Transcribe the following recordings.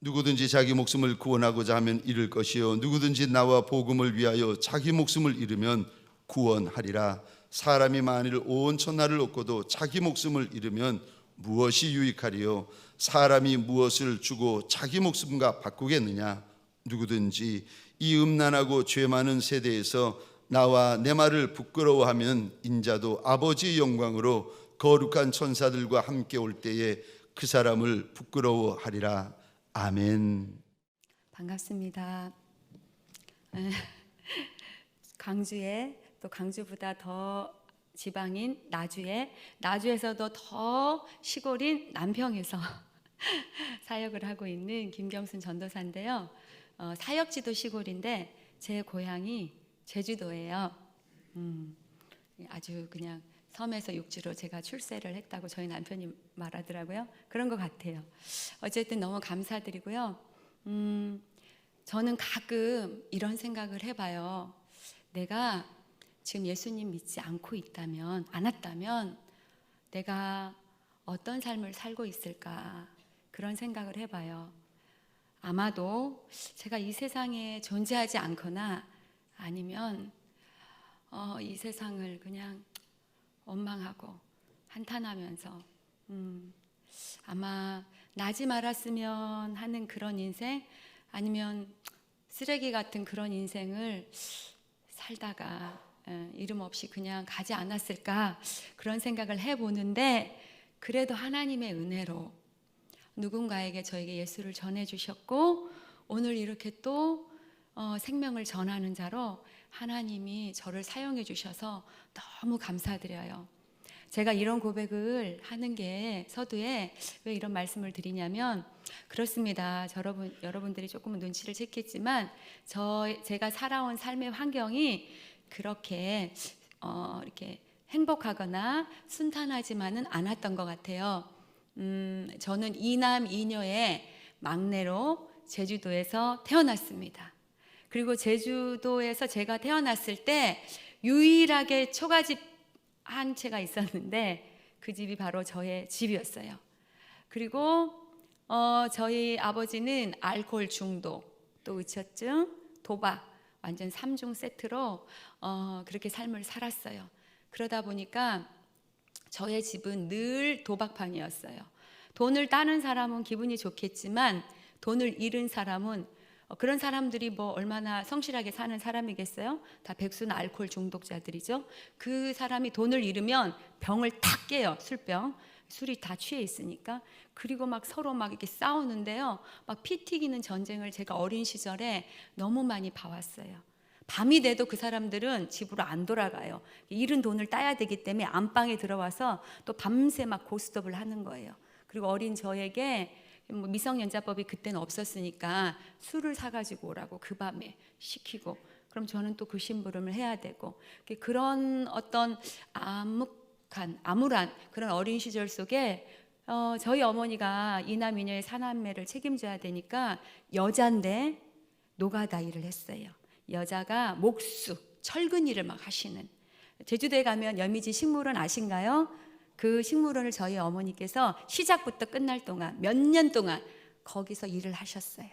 누구든지 자기 목숨을 구원하고자 하면 잃을 것이요 누구든지 나와 복음을 위하여 자기 목숨을 잃으면 구원하리라. 사람이 만일 온 천하를 얻고도 자기 목숨을 잃으면 무엇이 유익하리요? 사람이 무엇을 주고 자기 목숨과 바꾸겠느냐? 누구든지 이 음란하고 죄 많은 세대에서 나와 내 말을 부끄러워하면 인자도 아버지의 영광으로 거룩한 천사들과 함께 올 때에 그 사람을 부끄러워하리라. 아멘. 반갑습니다. 광주에, 또 광주보다 더 지방인 나주에서도 더 시골인 남평에서 사역을 하고 있는 김경순 전도사인데요. 사역지도 시골인데 제 고향이 제주도예요. 아주 그냥 섬에서 육지로 제가 출세를 했다고 저희 남편이 말하더라고요. 그런 것 같아요. 어쨌든 너무 감사드리고요. 저는 가끔 이런 생각을 해봐요. 내가 지금 예수님 믿지 않았다면 내가 어떤 삶을 살고 있을까, 그런 생각을 해봐요. 아마도 제가 이 세상에 존재하지 않거나 아니면 이 세상을 그냥 원망하고 한탄하면서 아마 나지 말았으면 하는 그런 인생, 아니면 쓰레기 같은 그런 인생을 살다가 이름 없이 그냥 가지 않았을까, 그런 생각을 해보는데, 그래도 하나님의 은혜로 누군가에게 저에게 예수를 전해주셨고 오늘 이렇게 또 생명을 전하는 자로 하나님이 저를 사용해 주셔서 너무 감사드려요. 제가 이런 고백을 하는 게 서두에 왜 이런 말씀을 드리냐면, 그렇습니다. 여러분들이 조금은 눈치를 채겠지만 제가 살아온 삶의 환경이 그렇게 이렇게 행복하거나 순탄하지만은 않았던 것 같아요. 저는 이남 이녀의 막내로 제주도에서 태어났습니다. 그리고 제주도에서 제가 태어났을 때 유일하게 초가집 한 채가 있었는데 그 집이 바로 저의 집이었어요. 그리고 저희 아버지는 알코올 중독, 또 의처증, 도박, 완전 3중 세트로 그렇게 삶을 살았어요. 그러다 보니까 저의 집은 늘 도박판이었어요. 돈을 따는 사람은 기분이 좋겠지만 돈을 잃은 사람은, 그런 사람들이 뭐 얼마나 성실하게 사는 사람이겠어요? 다 백수나 알코올 중독자들이죠. 그 사람이 돈을 잃으면 병을 탁 깨요. 술병. 술이 다 취해 있으니까. 그리고 막 서로 막 이렇게 싸우는데요. 막 피 튀기는 전쟁을 제가 어린 시절에 너무 많이 봐왔어요. 밤이 돼도 그 사람들은 집으로 안 돌아가요. 잃은 돈을 따야 되기 때문에 안방에 들어와서 또 밤새 막 고스톱을 하는 거예요. 그리고 어린 저에게 미성년자법이 그때는 없었으니까 술을 사가지고 오라고 그 밤에 시키고, 그럼 저는 또 그 심부름을 해야 되고, 그런 어떤 암울한 그런 어린 시절 속에 저희 어머니가 이남 이녀의 사남매를 책임져야 되니까 여잔데 노가다 일을 했어요. 여자가 목수, 철근 일을 막 하시는. 제주도에 가면 여미지 식물원 아신가요? 그 식물원을 저희 어머니께서 시작부터 끝날 동안 몇 년 동안 거기서 일을 하셨어요.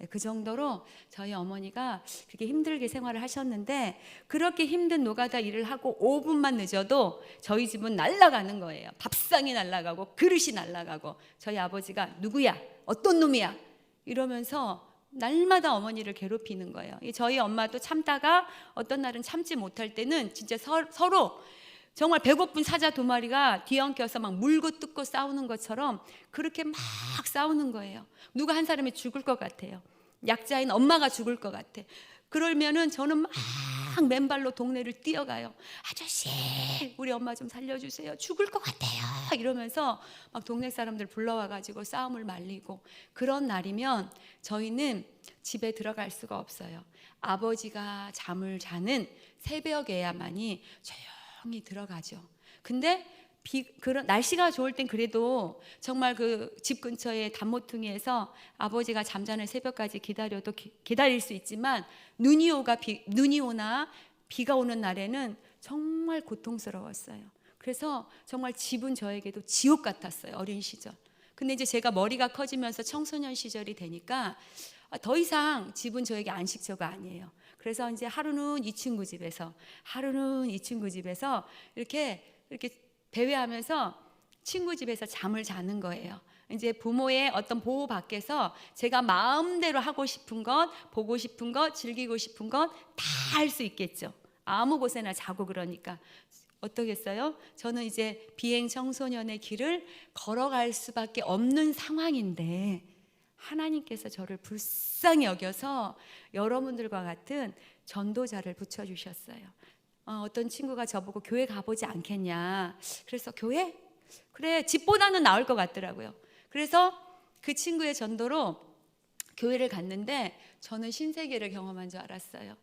그 정도로 저희 어머니가 그렇게 힘들게 생활을 하셨는데, 그렇게 힘든 노가다 일을 하고 5분만 늦어도 저희 집은 날아가는 거예요. 밥상이 날아가고 그릇이 날아가고, 저희 아버지가 누구야? 어떤 놈이야? 이러면서 날마다 어머니를 괴롭히는 거예요. 저희 엄마도 참다가 어떤 날은 참지 못할 때는 진짜 서로 정말 배고픈 사자 두 마리가 뒤엉켜서 막 물고 뜯고 싸우는 것처럼 그렇게 막 싸우는 거예요. 누가 한 사람이 죽을 것 같아요. 약자인 엄마가 죽을 것 같아. 그러면은 저는 막 맨발로 동네를 뛰어가요. 아저씨, 우리 엄마 좀 살려주세요. 죽을 것 같아요. 이러면서 막 동네 사람들 불러와가지고 싸움을 말리고, 그런 날이면 저희는 집에 들어갈 수가 없어요. 아버지가 잠을 자는 새벽에야만이 조용히 들어가죠. 근데 그런 날씨가 좋을 땐 그래도 정말 그 집 근처에 단모퉁이에서 아버지가 잠자는 새벽까지 기다려도 기다릴 수 있지만, 눈이 오나 비가 오는 날에는 정말 고통스러웠어요. 그래서 정말 집은 저에게도 지옥 같았어요, 어린 시절. 근데 이제 제가 머리가 커지면서 청소년 시절이 되니까 더 이상 집은 저에게 안식처가 아니에요. 그래서 이제 하루는 이 친구 집에서, 하루는 이 친구 집에서 이렇게 배회하면서 친구 집에서 잠을 자는 거예요. 이제 부모의 어떤 보호 밖에서 제가 마음대로 하고 싶은 것, 보고 싶은 것, 즐기고 싶은 것 다 할 수 있겠죠. 아무 곳에나 자고 그러니까. 어떠겠어요? 저는 이제 비행 청소년의 길을 걸어갈 수밖에 없는 상황인데 하나님께서 저를 불쌍히 여겨서 여러분들과 같은 전도자를 붙여주셨어요. 어떤 친구가 저보고 교회 가보지 않겠냐. 그래서 교회? 그래, 집보다는 나을 것 같더라고요. 그래서 그 친구의 전도로 교회를 갔는데 저는 신세계를 경험한 줄 알았어요.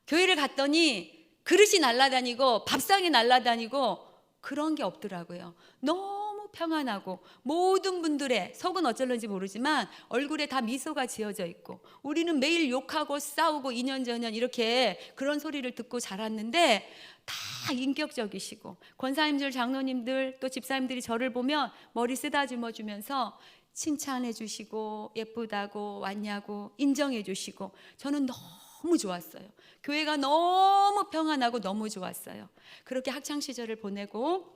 교회를 갔더니 그릇이 날아다니고 밥상이 날아다니고 그런 게 없더라고요. 너무 평안하고 모든 분들의 속은 어쩔런지 모르지만 얼굴에 다 미소가 지어져 있고 우리는 매일 욕하고 싸우고 이년저년 이렇게 그런 소리를 듣고 자랐는데 다 인격적이시고 권사님들, 장로님들 또 집사님들이 저를 보면 머리 쓰다듬어 주면서 칭찬해 주시고 예쁘다고 왔냐고 인정해 주시고 저는 너무 좋았어요. 교회가 너무 평안하고 너무 좋았어요. 그렇게 학창 시절을 보내고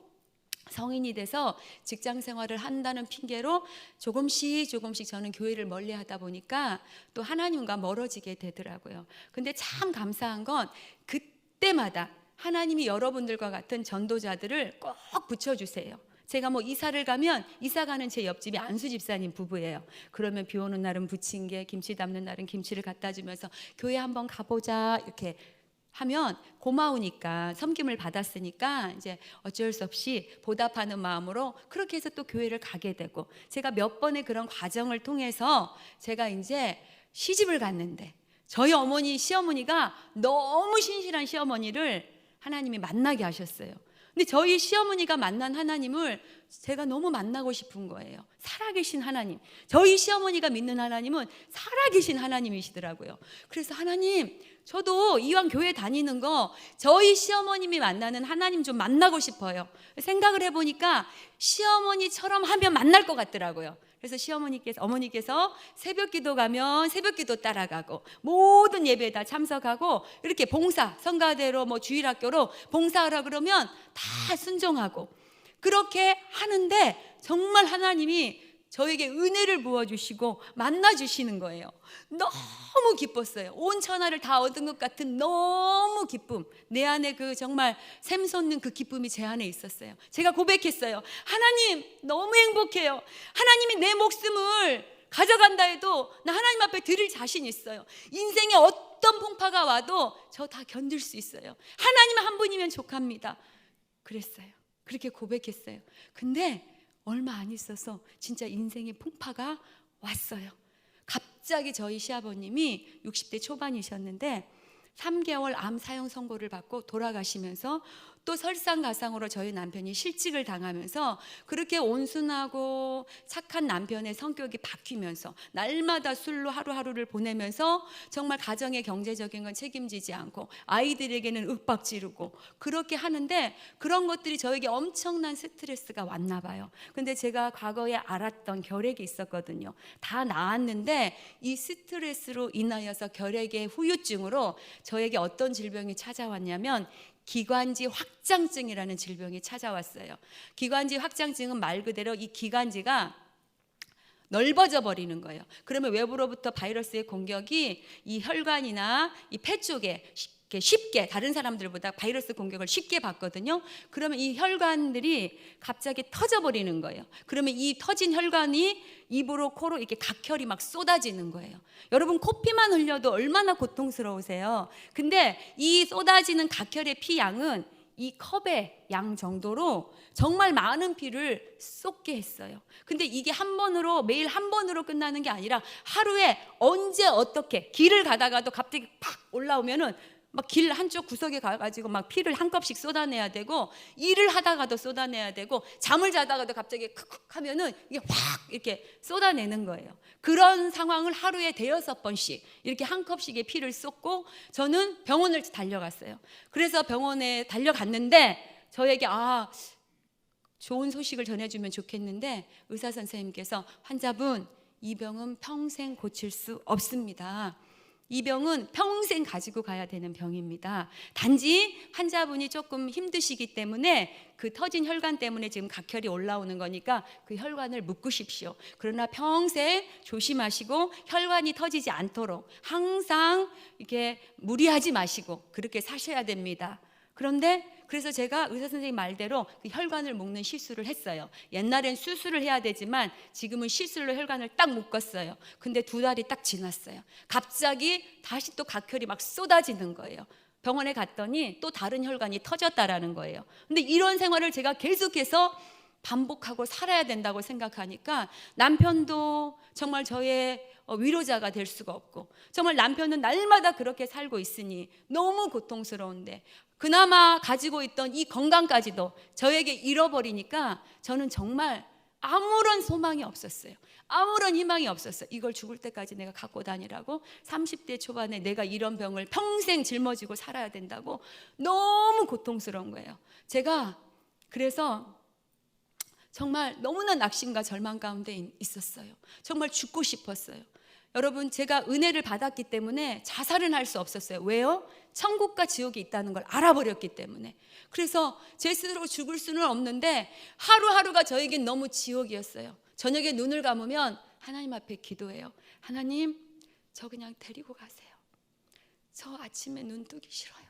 성인이 돼서 직장 생활을 한다는 핑계로 조금씩 저는 교회를 멀리 하다 보니까 또 하나님과 멀어지게 되더라고요. 근데 참 감사한 건 그때마다 하나님이 여러분들과 같은 전도자들을 꼭 붙여주세요. 제가 뭐 이사를 가면 이사 가는 제 옆집이 안수 집사님 부부예요. 그러면 비 오는 날은 부침개, 김치 담는 날은 김치를 갖다 주면서 교회 한번 가보자 이렇게 하면 고마우니까 섬김을 받았으니까 이제 어쩔 수 없이 보답하는 마음으로 그렇게 해서 또 교회를 가게 되고 제가 몇 번의 그런 과정을 통해서 제가 이제 시집을 갔는데 저희 어머니 시어머니가 너무 신실한 시어머니를 하나님이 만나게 하셨어요. 근데 저희 시어머니가 만난 하나님을 제가 너무 만나고 싶은 거예요. 살아계신 하나님. 저희 시어머니가 믿는 하나님은 살아계신 하나님이시더라고요. 그래서 하나님, 저도 이왕 교회 다니는 거 저희 시어머님이 만나는 하나님 좀 만나고 싶어요. 생각을 해보니까 시어머니처럼 하면 만날 것 같더라고요. 그래서 어머니께서 새벽기도 가면 새벽기도 따라가고 모든 예배에 다 참석하고 이렇게 봉사, 성가대로 뭐 주일학교로 봉사하라 그러면 다 순종하고 그렇게 하는데 정말 하나님이 저에게 은혜를 부어주시고 만나주시는 거예요. 너무 기뻤어요. 온 천하를 다 얻은 것 같은 너무 기쁨. 내 안에 그 정말 샘솟는 그 기쁨이 제 안에 있었어요. 제가 고백했어요. 하나님 너무 행복해요. 하나님이 내 목숨을 가져간다 해도 나 하나님 앞에 드릴 자신 있어요. 인생에 어떤 풍파가 와도 저 다 견딜 수 있어요. 하나님 한 분이면 족합니다. 그랬어요. 그렇게 고백했어요. 근데 얼마 안 있어서 진짜 인생의 풍파가 왔어요. 갑자기 저희 시아버님이 60대 초반이셨는데 3개월 암 사형 선고를 받고 돌아가시면서 또 설상가상으로 저희 남편이 실직을 당하면서 그렇게 온순하고 착한 남편의 성격이 바뀌면서 날마다 술로 하루하루를 보내면서 정말 가정의 경제적인 건 책임지지 않고 아이들에게는 윽박 지르고 그렇게 하는데 그런 것들이 저에게 엄청난 스트레스가 왔나 봐요. 근데 제가 과거에 알았던 결핵이 있었거든요. 다 나았는데 이 스트레스로 인하여서 결핵의 후유증으로 저에게 어떤 질병이 찾아왔냐면 기관지 확장증이라는 질병이 찾아왔어요. 기관지 확장증은 말 그대로 이 기관지가 넓어져 버리는 거예요. 그러면 외부로부터 바이러스의 공격이 이 혈관이나 이 폐 쪽에 쉽게 다른 사람들보다 바이러스 공격을 쉽게 받거든요. 그러면 이 혈관들이 갑자기 터져버리는 거예요. 그러면 이 터진 혈관이 입으로 코로 이렇게 각혈이 막 쏟아지는 거예요. 여러분 코피만 흘려도 얼마나 고통스러우세요. 근데 이 쏟아지는 각혈의 피 양은 이 컵의 양 정도로 정말 많은 피를 쏟게 했어요. 근데 이게 매일 한 번으로 끝나는 게 아니라 하루에 언제 어떻게 길을 가다가도 갑자기 팍 올라오면은 막 길 한쪽 구석에 가가지고 막 피를 한 컵씩 쏟아내야 되고 일을 하다가도 쏟아내야 되고 잠을 자다가도 갑자기 쿡쿡 하면은 이게 확 이렇게 쏟아내는 거예요. 그런 상황을 하루에 5-6번씩 이렇게 한 컵씩의 피를 쏟고 저는 병원을 달려갔어요. 그래서 병원에 달려갔는데 저에게 좋은 소식을 전해주면 좋겠는데 의사 선생님께서 환자분, 이 병은 평생 고칠 수 없습니다. 이 병은 평생 가지고 가야 되는 병입니다. 단지 환자분이 조금 힘드시기 때문에 그 터진 혈관 때문에 지금 각혈이 올라오는 거니까 그 혈관을 묶으십시오. 그러나 평생 조심하시고 혈관이 터지지 않도록 항상 이렇게 무리하지 마시고 그렇게 사셔야 됩니다. 그래서 제가 의사 선생님 말대로 그 혈관을 묶는 시술을 했어요. 옛날엔 수술을 해야 되지만 지금은 시술로 혈관을 딱 묶었어요. 근데 2달이 딱 지났어요. 갑자기 다시 또 각혈이 막 쏟아지는 거예요. 병원에 갔더니 또 다른 혈관이 터졌다라는 거예요. 근데 이런 생활을 제가 계속해서 반복하고 살아야 된다고 생각하니까 남편도 정말 저의 위로자가 될 수가 없고, 정말 남편은 날마다 그렇게 살고 있으니 너무 고통스러운데 그나마 가지고 있던 이 건강까지도 저에게 잃어버리니까 저는 정말 아무런 소망이 없었어요. 아무런 희망이 없었어요. 이걸 죽을 때까지 내가 갖고 다니라고, 30대 초반에 내가 이런 병을 평생 짊어지고 살아야 된다고 너무 고통스러운 거예요. 제가 그래서 정말 너무나 낙심과 절망 가운데 있었어요. 정말 죽고 싶었어요. 여러분, 제가 은혜를 받았기 때문에 자살은 할 수 없었어요. 왜요? 천국과 지옥이 있다는 걸 알아버렸기 때문에. 그래서 제 스스로 죽을 수는 없는데 하루하루가 저에겐 너무 지옥이었어요. 저녁에 눈을 감으면 하나님 앞에 기도해요. 하나님, 저 그냥 데리고 가세요. 저 아침에 눈 뜨기 싫어요.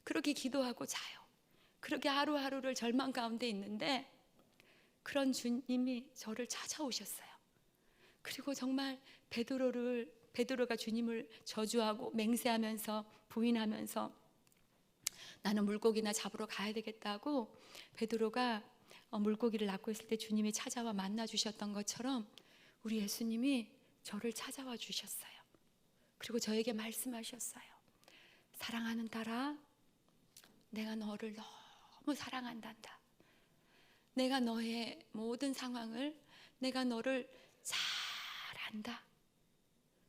그렇게 기도하고 자요. 그렇게 하루하루를 절망 가운데 있는데 그런 주님이 저를 찾아오셨어요. 그리고 정말 베드로가 주님을 저주하고 맹세하면서 부인하면서 나는 물고기나 잡으러 가야 되겠다고 베드로가 물고기를 낚고 있을 때 주님이 찾아와 만나 주셨던 것처럼 우리 예수님이 저를 찾아와 주셨어요. 그리고 저에게 말씀하셨어요. 사랑하는 딸아, 내가 너를 너무 사랑한단다. 내가 너의 모든 상황을, 내가 너를 잘 안다.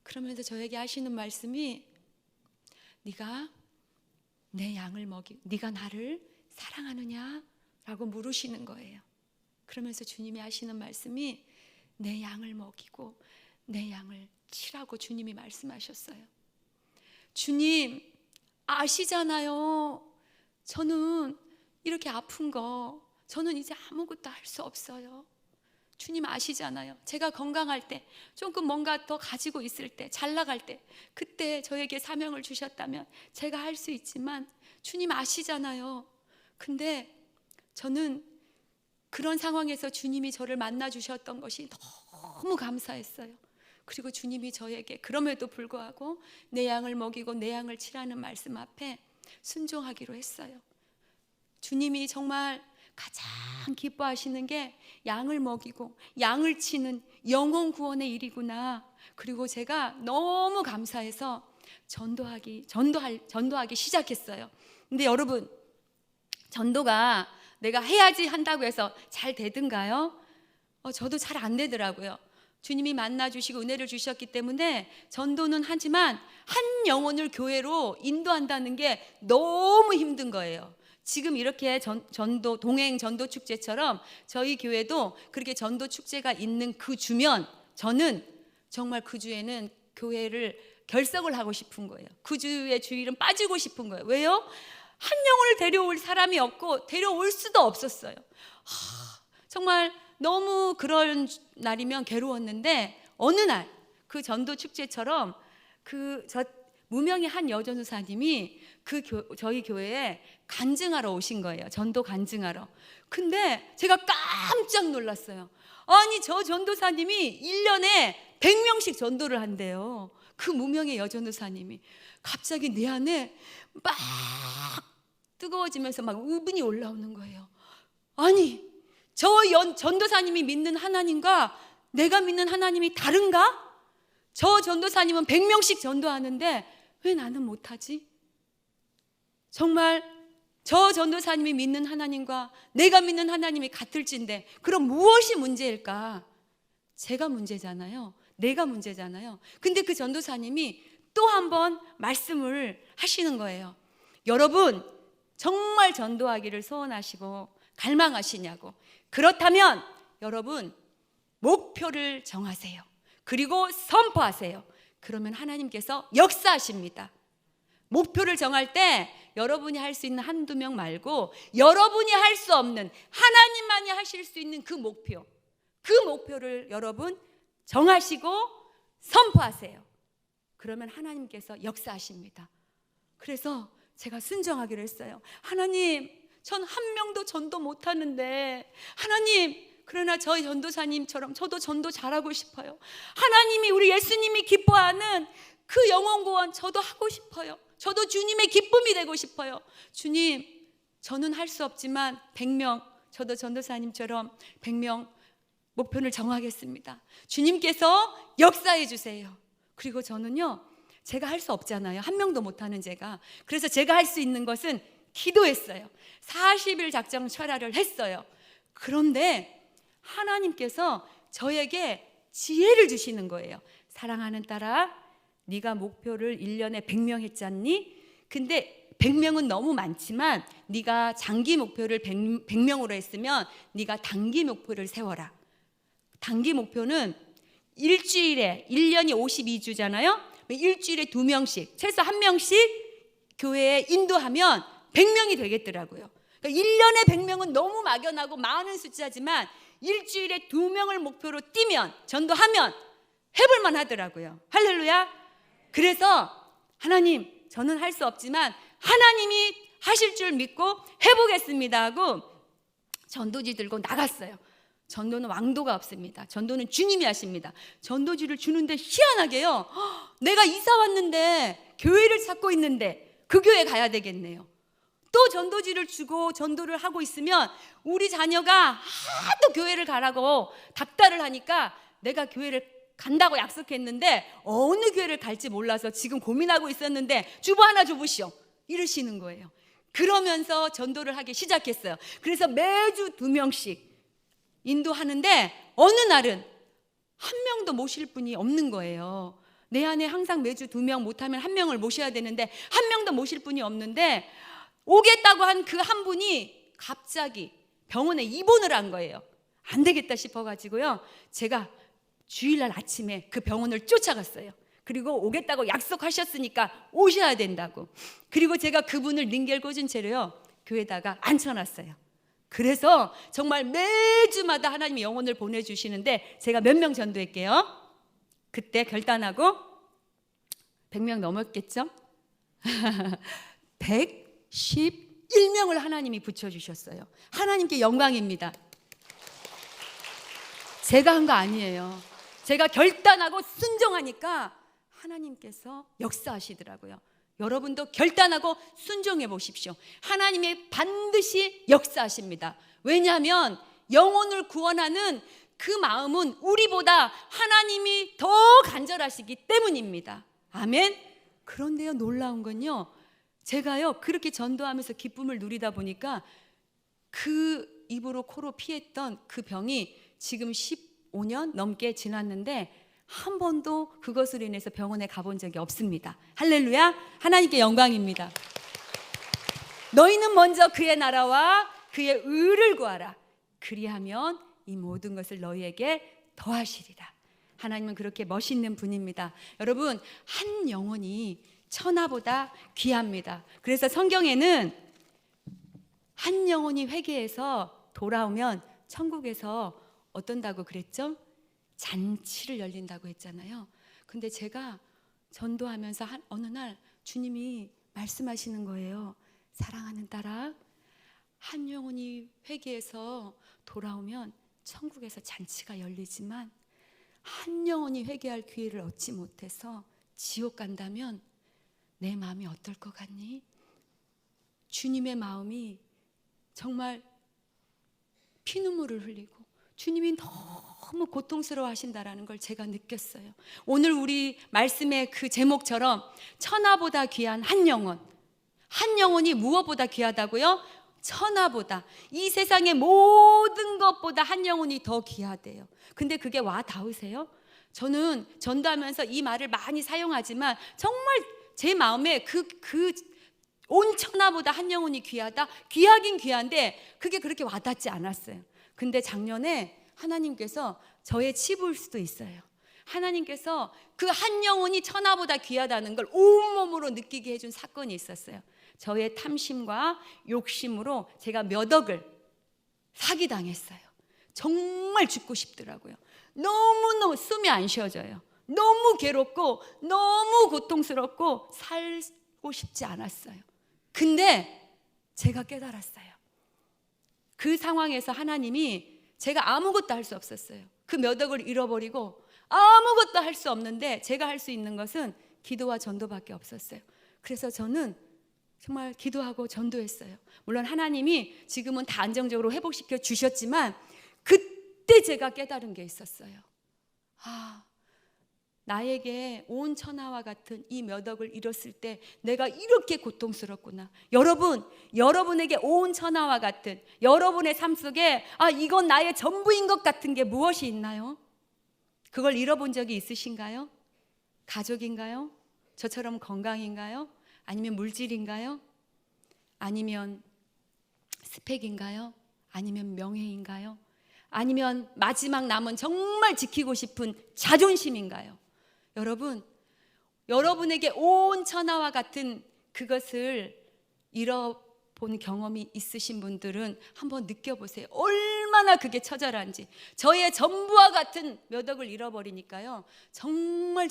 그러면서 저에게 하시는 말씀이, 네가 내 양을 네가 나를 사랑하느냐? 라고 물으시는 거예요. 그러면서 주님이 하시는 말씀이 내 양을 먹이고 내 양을 치라고 주님이 말씀하셨어요. 주님 아시잖아요. 저는 이렇게 아픈 거, 저는 이제 아무것도 할 수 없어요. 주님 아시잖아요. 제가 건강할 때, 조금 뭔가 더 가지고 있을 때, 잘 나갈 때, 그때 저에게 사명을 주셨다면 제가 할 수 있지만 주님 아시잖아요. 근데 저는 그런 상황에서 주님이 저를 만나 주셨던 것이 너무 감사했어요. 그리고 주님이 저에게 그럼에도 불구하고 내 양을 먹이고 내 양을 치라는 말씀 앞에 순종하기로 했어요. 주님이 정말 가장 기뻐하시는 게 양을 먹이고 양을 치는 영혼 구원의 일이구나. 그리고 제가 너무 감사해서 전도하기 시작했어요. 근데 여러분, 전도가 내가 해야지 한다고 해서 잘 되든가요? 저도 잘 안 되더라고요. 주님이 만나 주시고 은혜를 주셨기 때문에 전도는 하지만 한 영혼을 교회로 인도한다는 게 너무 힘든 거예요. 지금 이렇게 전도 동행 전도 축제처럼 저희 교회도 그렇게 전도 축제가 있는 그 주면 저는 정말 그 주에는 교회를 결석을 하고 싶은 거예요. 그 주의 주일은 빠지고 싶은 거예요. 왜요? 한 영혼을 데려올 사람이 없고 데려올 수도 없었어요. 정말 너무 그런 날이면 괴로웠는데 어느 날 그 전도 축제처럼 무명의 한 여전도사님이 저희 교회에 간증하러 오신 거예요. 전도 간증하러. 근데 제가 깜짝 놀랐어요. 아니, 저 전도사님이 1년에 100명씩 전도를 한대요. 그 무명의 여전도사님이. 갑자기 내 안에 막 뜨거워지면서 막 우분이 올라오는 거예요. 아니, 저 전도사님이 믿는 하나님과 내가 믿는 하나님이 다른가? 저 전도사님은 100명씩 전도하는데 왜 나는 못하지? 정말 저 전도사님이 믿는 하나님과 내가 믿는 하나님이 같을진데 그럼 무엇이 문제일까? 제가 문제잖아요. 내가 문제잖아요. 근데 그 전도사님이 또 한 번 말씀을 하시는 거예요. 여러분, 정말 전도하기를 소원하시고 갈망하시냐고. 그렇다면 여러분 목표를 정하세요. 그리고 선포하세요. 그러면 하나님께서 역사하십니다. 목표를 정할 때 여러분이 할 수 있는 한두 명 말고 여러분이 할 수 없는 하나님만이 하실 수 있는 그 목표를 여러분 정하시고 선포하세요. 그러면 하나님께서 역사하십니다. 그래서 제가 순종하기로 했어요. 하나님, 전 한 명도 전도 못하는데 하나님, 그러나 저희 전도사님처럼 저도 전도 잘하고 싶어요. 하나님이, 우리 예수님이 기뻐하는 그 영혼 구원 저도 하고 싶어요. 저도 주님의 기쁨이 되고 싶어요. 주님, 저는 할 수 없지만 100명, 저도 전도사님처럼 100명 목표를 정하겠습니다. 주님께서 역사해 주세요. 그리고 저는요, 제가 할 수 없잖아요. 한 명도 못하는 제가. 그래서 제가 할 수 있는 것은 기도했어요. 40일 작정 철야를 했어요. 그런데 하나님께서 저에게 지혜를 주시는 거예요. 사랑하는 딸아, 네가 목표를 1년에 100명 했잖니? 근데 100명은 너무 많지만 네가 장기 목표를 100명으로 했으면 네가 단기 목표를 세워라. 단기 목표는 일주일에, 1년이 52주잖아요. 일주일에 2명씩, 최소 1명씩 교회에 인도하면 100명이 되겠더라고요. 그러니까 1년에 100명은 너무 막연하고 많은 숫자지만 일주일에 2명을 목표로 뛰면, 전도하면 해볼만 하더라고요. 할렐루야. 그래서 하나님, 저는 할 수 없지만 하나님이 하실 줄 믿고 해보겠습니다 하고 전도지 들고 나갔어요. 전도는 왕도가 없습니다. 전도는 주님이 하십니다. 전도지를 주는데 희한하게요, 내가 이사 왔는데 교회를 찾고 있는데 그 교회 가야 되겠네요. 또 전도지를 주고 전도를 하고 있으면 우리 자녀가 하도 교회를 가라고 닥달을 하니까 내가 교회를 간다고 약속했는데 어느 교회를 갈지 몰라서 지금 고민하고 있었는데 주보 하나 줘보시오 이러시는 거예요. 그러면서 전도를 하기 시작했어요. 그래서 매주 2명씩 인도하는데 어느 날은 한 명도 모실 분이 없는 거예요. 내 안에 항상 매주 2명, 못하면 1명을 모셔야 되는데 1명도 모실 분이 없는데 오겠다고 한 그 한 분이 갑자기 병원에 입원을 한 거예요. 안 되겠다 싶어가지고요, 제가 주일날 아침에 그 병원을 쫓아갔어요. 그리고 오겠다고 약속하셨으니까 오셔야 된다고. 그리고 제가 그분을 링겔 꽂은 채로요, 교회에다가 앉혀놨어요. 그래서 정말 매주마다 하나님이 영혼을 보내주시는데 제가 몇 명 전도했게요? 그때 결단하고 100명 넘었겠죠? 111명을 하나님이 붙여주셨어요. 하나님께 영광입니다. 제가 한 거 아니에요. 제가 결단하고 순종하니까 하나님께서 역사하시더라고요. 여러분도 결단하고 순종해 보십시오. 하나님이 반드시 역사하십니다. 왜냐하면 영혼을 구원하는 그 마음은 우리보다 하나님이 더 간절하시기 때문입니다. 아멘. 그런데요, 놀라운 건요, 제가요 그렇게 전도하면서 기쁨을 누리다 보니까 그 입으로 코로 피했던 그 병이 지금 15년 넘게 지났는데 한 번도 그것으로 인해서 병원에 가본 적이 없습니다. 할렐루야. 하나님께 영광입니다. 너희는 먼저 그의 나라와 그의 의를 구하라. 그리하면 이 모든 것을 너희에게 더하시리라. 하나님은 그렇게 멋있는 분입니다. 여러분, 한 영혼이 천하보다 귀합니다. 그래서 성경에는 한 영혼이 회개해서 돌아오면 천국에서 어떤다고 그랬죠? 잔치를 열린다고 했잖아요. 근데 제가 전도하면서 어느 날 주님이 말씀하시는 거예요. 사랑하는 딸아, 한 영혼이 회개해서 돌아오면 천국에서 잔치가 열리지만 한 영혼이 회개할 기회를 얻지 못해서 지옥 간다면 내 마음이 어떨 것 같니? 주님의 마음이 정말 피눈물을 흘리고 주님이 너무 고통스러워 하신다라는 걸 제가 느꼈어요. 오늘 우리 말씀의 그 제목처럼 천하보다 귀한 한 영혼, 한 영혼이 무엇보다 귀하다고요? 천하보다, 이 세상의 모든 것보다 한 영혼이 더 귀하대요. 근데 그게 와 닿으세요? 저는 전도하면서 이 말을 많이 사용하지만 정말 제 마음에 그 온 천하보다 한 영혼이 귀하다? 귀하긴 귀한데 그게 그렇게 와닿지 않았어요. 근데 작년에 하나님께서 저의 치부일 수도 있어요. 하나님께서 그 한 영혼이 천하보다 귀하다는 걸 온몸으로 느끼게 해준 사건이 있었어요. 저의 탐심과 욕심으로 제가 몇 억을 사기당했어요. 정말 죽고 싶더라고요. 너무너무 숨이 안 쉬어져요. 너무 괴롭고 너무 고통스럽고 살고 싶지 않았어요. 근데 제가 깨달았어요. 그 상황에서 하나님이 제가 아무것도 할 수 없었어요. 그 몇 억을 잃어버리고 아무것도 할 수 없는데 제가 할 수 있는 것은 기도와 전도밖에 없었어요. 그래서 저는 정말 기도하고 전도했어요. 물론 하나님이 지금은 다 안정적으로 회복시켜 주셨지만 그때 제가 깨달은 게 있었어요. 나에게 온 천하와 같은 이 몇 억을 잃었을 때 내가 이렇게 고통스럽구나. 여러분, 여러분에게 온 천하와 같은 여러분의 삶 속에 이건 나의 전부인 것 같은 게 무엇이 있나요? 그걸 잃어본 적이 있으신가요? 가족인가요? 저처럼 건강인가요? 아니면 물질인가요? 아니면 스펙인가요? 아니면 명예인가요? 아니면 마지막 남은 정말 지키고 싶은 자존심인가요? 여러분, 여러분에게 온 천하와 같은 그것을 잃어본 경험이 있으신 분들은 한번 느껴보세요. 얼마나 그게 처절한지. 저의 전부와 같은 몇 억을 잃어버리니까요, 정말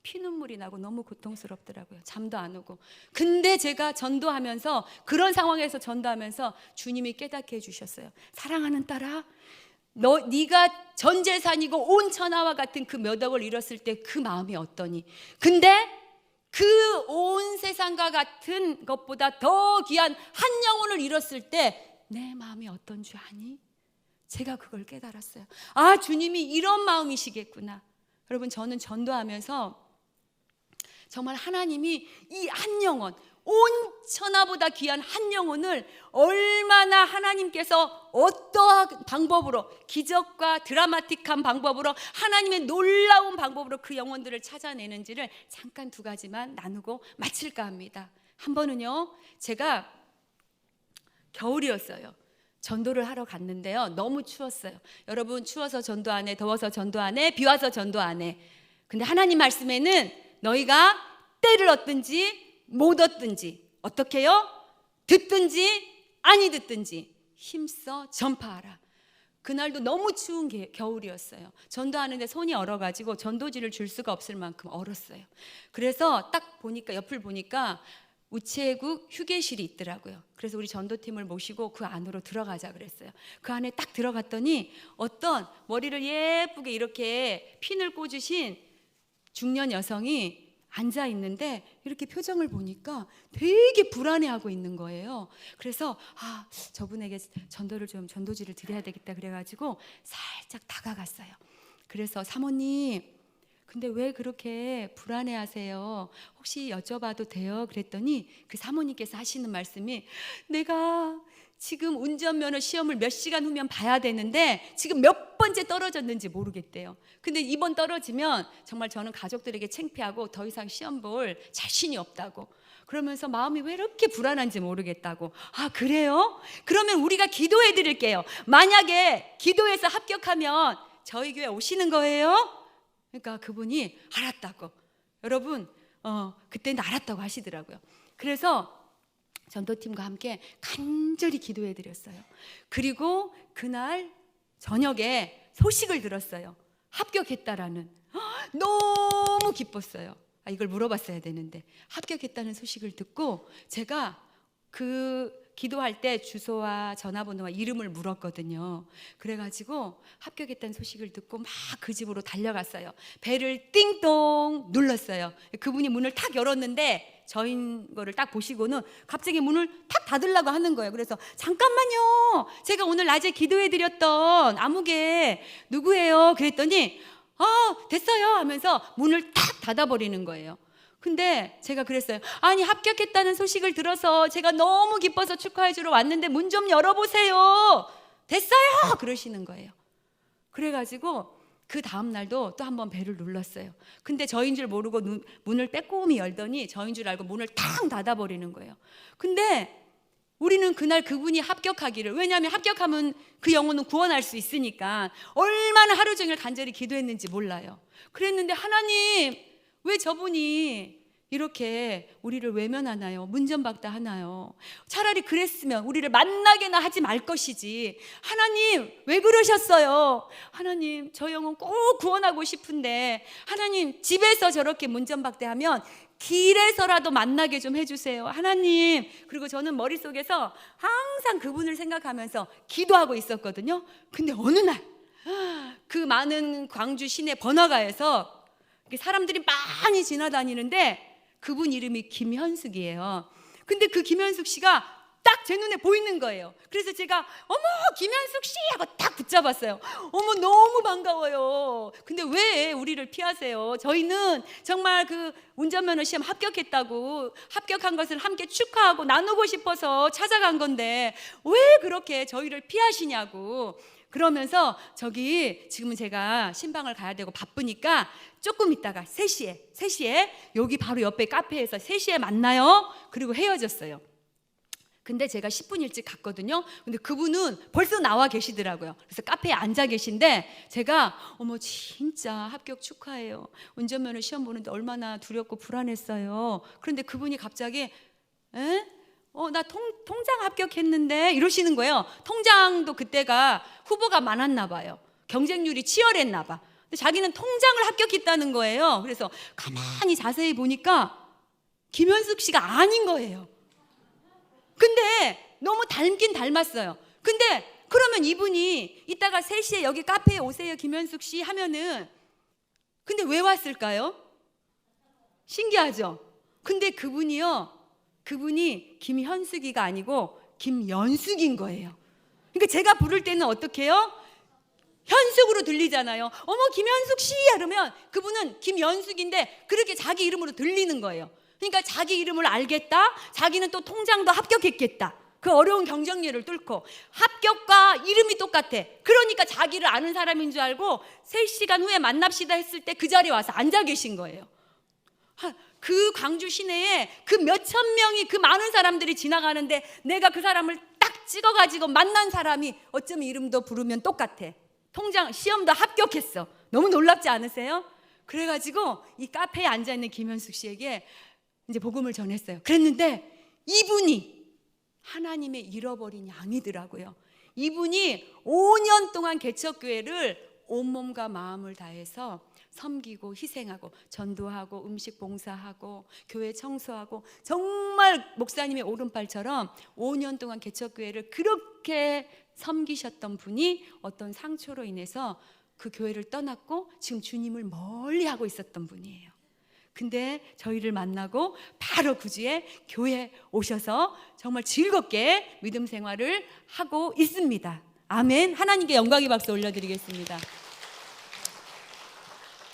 피눈물이 나고 너무 고통스럽더라고요. 잠도 안 오고. 근데 제가 전도하면서, 그런 상황에서 전도하면서 주님이 깨닫게 해주셨어요. 사랑하는 딸아, 네가 전 재산이고 온 천하와 같은 그 몇 억을 잃었을 때 그 마음이 어떠니? 근데 그 온 세상과 같은 것보다 더 귀한 한 영혼을 잃었을 때 내 마음이 어떤 줄 아니? 제가 그걸 깨달았어요. 주님이 이런 마음이시겠구나. 여러분, 저는 전도하면서 정말 하나님이 이 한 영혼, 온 천하보다 귀한 한 영혼을 얼마나 하나님께서 어떠한 방법으로, 기적과 드라마틱한 방법으로, 하나님의 놀라운 방법으로 그 영혼들을 찾아내는지를 잠깐 두 가지만 나누고 마칠까 합니다. 한 번은요, 제가 겨울이었어요. 전도를 하러 갔는데요, 너무 추웠어요. 여러분, 추워서 전도 안 해, 더워서 전도 안 해, 비 와서 전도 안 해. 근데 하나님 말씀에는 너희가 때를 얻든지 못 얻든지, 어떻게 해요? 듣든지 아니 듣든지 힘써 전파하라. 그날도 너무 추운 겨울이었어요. 전도하는데 손이 얼어가지고 전도지를 줄 수가 없을 만큼 얼었어요. 그래서 딱 보니까, 옆을 보니까 우체국 휴게실이 있더라고요. 그래서 우리 전도팀을 모시고 그 안으로 들어가자 그랬어요. 그 안에 딱 들어갔더니 어떤 머리를 예쁘게 이렇게 핀을 꽂으신 중년 여성이 앉아 있는데, 이렇게 표정을 보니까 되게 불안해하고 있는 거예요. 그래서 저분에게 전도지를 드려야 되겠다 그래가지고 살짝 다가갔어요. 그래서 사모님, 근데 왜 그렇게 불안해하세요? 혹시 여쭤봐도 돼요? 그랬더니 그 사모님께서 하시는 말씀이, 내가 지금 운전면허 시험을 몇 시간 후면 봐야 되는데 지금 몇 번째 떨어졌는지 모르겠대요. 근데 이번 떨어지면 정말 저는 가족들에게 창피하고 더 이상 시험 볼 자신이 없다고. 그러면서 마음이 왜 이렇게 불안한지 모르겠다고. 그래요? 그러면 우리가 기도해 드릴게요. 만약에 기도해서 합격하면 저희 교회 오시는 거예요? 그러니까 그분이 알았다고. 여러분, 그때는 알았다고 하시더라고요. 그래서 전도팀과 함께 간절히 기도해 드렸어요. 그리고 그날 저녁에 소식을 들었어요. 합격했다라는. 너무 기뻤어요. 이걸 물어봤어야 되는데. 합격했다는 소식을 듣고 제가 그 기도할 때 주소와 전화번호와 이름을 물었거든요. 그래가지고 합격했다는 소식을 듣고 막 그 집으로 달려갔어요. 배를 띵동 눌렀어요. 그분이 문을 탁 열었는데 저인 거를 딱 보시고는 갑자기 문을 탁 닫으려고 하는 거예요. 그래서 잠깐만요, 제가 오늘 낮에 기도해드렸던 아무개 누구예요? 그랬더니 됐어요 하면서 문을 탁 닫아버리는 거예요. 근데 제가 그랬어요. 아니, 합격했다는 소식을 들어서 제가 너무 기뻐서 축하해주러 왔는데 문 좀 열어보세요. 됐어요! 그러시는 거예요. 그래가지고 그 다음 날도 또 한번 벨을 눌렀어요. 근데 저인 줄 모르고 문을 빼꼼히 열더니 저인 줄 알고 문을 탕 닫아버리는 거예요. 근데 우리는 그날 그분이 합격하기를, 왜냐하면 합격하면 그 영혼은 구원할 수 있으니까 얼마나 하루 종일 간절히 기도했는지 몰라요. 그랬는데 하나님, 왜 저분이 이렇게 우리를 외면하나요? 문전박다 하나요? 차라리 그랬으면 우리를 만나게나 하지 말 것이지. 하나님, 왜 그러셨어요? 하나님, 저 영혼 꼭 구원하고 싶은데 하나님, 집에서 저렇게 문전박대하면 길에서라도 만나게 좀 해주세요, 하나님. 그리고 저는 머릿속에서 항상 그분을 생각하면서 기도하고 있었거든요. 근데 어느 날 그 많은 광주 시내 번화가에서 사람들이 많이 지나다니는데 그분 이름이 김현숙이에요. 근데 그 김현숙 씨가 딱 제 눈에 보이는 거예요. 그래서 제가 어머, 김현숙 씨 하고 딱 붙잡았어요. 어머, 너무 반가워요. 근데 왜 우리를 피하세요? 저희는 정말 그 운전면허 시험 합격했다고, 합격한 것을 함께 축하하고 나누고 싶어서 찾아간 건데 왜 그렇게 저희를 피하시냐고. 그러면서 저기 지금은 제가 신방을 가야 되고 바쁘니까 조금 있다가 3시에 여기 바로 옆에 카페에서 3시에 만나요. 그리고 헤어졌어요. 근데 제가 10분 일찍 갔거든요. 근데 그분은 벌써 나와 계시더라고요. 그래서 카페에 앉아 계신데 제가 어머, 진짜 합격 축하해요. 운전면허 시험 보는데 얼마나 두렵고 불안했어요. 그런데 그분이 갑자기 나 통장 합격했는데 이러시는 거예요. 통장도 그때가 후보가 많았나 봐요. 경쟁률이 치열했나 봐. 근데 자기는 통장을 합격했다는 거예요. 그래서 가만히 자세히 보니까 김현숙 씨가 아닌 거예요. 근데 너무 닮긴 닮았어요. 근데 그러면 이분이 이따가 3시에 여기 카페에 오세요, 김현숙 씨 하면은, 근데 왜 왔을까요? 신기하죠? 근데 그분이 김현숙이가 아니고 김연숙인 거예요. 그러니까 제가 부를 때는 어떻게 해요? 현숙으로 들리잖아요. 어머, 김현숙 씨 이러면 그분은 김연숙인데 그렇게 자기 이름으로 들리는 거예요. 그러니까 자기 이름을 알겠다. 자기는 또 통장도 합격했겠다. 그 어려운 경쟁률을 뚫고 합격과 이름이 똑같아. 그러니까 자기를 아는 사람인 줄 알고 3시간 후에 만납시다 했을 때 그 자리에 와서 앉아 계신 거예요. 그 광주 시내에 그 몇천 명이, 그 많은 사람들이 지나가는데 내가 그 사람을 딱 찍어가지고 만난 사람이 어쩌면 이름도 부르면 똑같아. 통장 시험도 합격했어. 너무 놀랍지 않으세요? 그래가지고 이 카페에 앉아있는 김현숙 씨에게 이제 복음을 전했어요. 그랬는데 이분이 하나님의 잃어버린 양이더라고요. 이분이 5년 동안 개척교회를 온몸과 마음을 다해서 섬기고 희생하고 전도하고 음식 봉사하고 교회 청소하고 정말 목사님의 오른팔처럼 5년 동안 개척교회를 그렇게 섬기셨던 분이 어떤 상처로 인해서 그 교회를 떠났고 지금 주님을 멀리하고 있었던 분이에요. 근데 저희를 만나고 바로 그 주에 교회에 오셔서 정말 즐겁게 믿음 생활을 하고 있습니다. 아멘. 하나님께 영광의 박수 올려드리겠습니다.